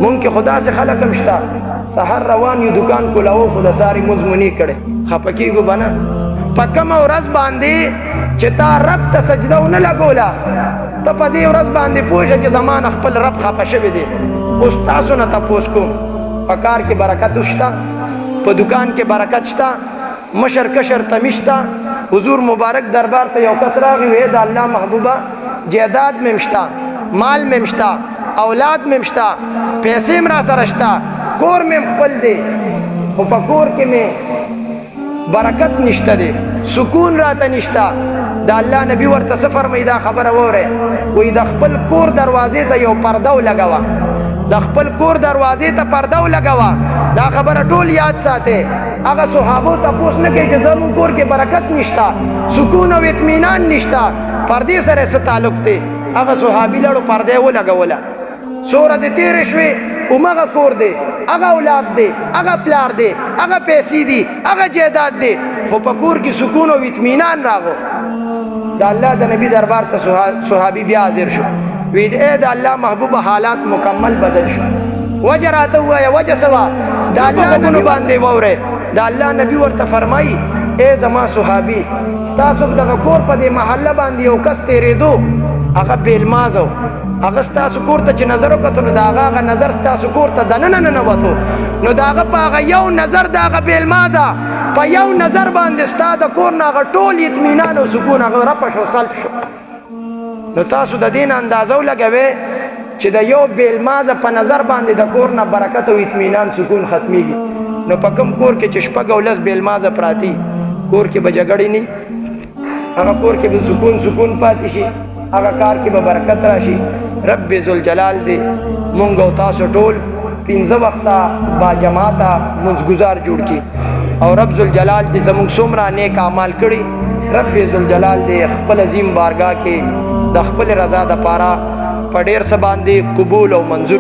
مونږ کې خدا سے خلق هم شته سحر روان یو دکان کولاو خدا ساری مزمونی کړي خپکیږو بنا په کوم ورځ باندې چې تا رب ته سجده ونه لګولا ته په دې ورځ باندې پوښه چې زمان خپل رب خپه شوی دی اوس تاسو نه تاسو کوم په کار کې برکت شته په دکان کې برکت شته مشر کشر تمشتا حضور مبارک دربار ته یو کس راغی وې د الله محبوبه جیداد ممشتا مال ممشتا اولاد ممشتا پیسې مرا سره شتا کور مم خپل دی خو په کور کې مې برکت نشته دی سکون راته نشته د الله نبی ورته څه فرمایي دا خبره واورئ وایي د خپل کور دروازې ته یو پرده ولګوه د خپل کور دروازې ته پرده ولګوه دا خبره ټول یاد ساتئ هغه صحابو تپوس نه کوي چې زموږ کور کې برکت نشته سکون او اطمینان نشته پردې سره څه تعلق دی هغه صحابي لړو پرده ولګوله څو ورځې تېرې شوې همغه کور دی هغه اولاد دی هغه پلار دی هغه پیسې دي هغه جیداد دی خو په کور کې سکون او اطمینان راغو د الله د نبی دربار ته صحابي بیا حاضر شو وی د الله محبوب حالات مکمل بدل شو وجه راته ووایه وجه سوا د الله غوږونو باندې واورئ د الله نبی ورته فرمایي ای زما صحابي ستاسو دغه کور په دې محله باندې یو کس تېرېدو هغه بېلمازه و هغه ستاسو کور ته چې نظر وکتو نو د هغه نظر ستاسو کور ته دننه ننوتو نو د هغه په هغه یو نظر د هغه بېلمازه په یو نظر باندې ستا د کور نه هغه ټول اطمینان او سکون هغه رپه شو سلب شو نو تاسو د دې نه اندازه ولګوئ چې د یو بېلمازه په نظر باندې د کور نه برکت او اطمینان سکون ختمیږي نو په کوم کور کې چې شپږ او لس بېلمازه پراتی کور کې به جګړې نه هغه کور کې به سکون پاتې شي هغه کار کې به برکت راشي رب ذوالجلال دې مونږ او تاسو ټول 15 وخته با جماعته منځګزار جوړ کړي او رب ذوالجلال دې زموږ څومره نیک اعمال کړي رب ذوالجلال دې خپل عظیم بارگاه کې د خپل رضا دپاره په ډېر څه باندې قبول او منظور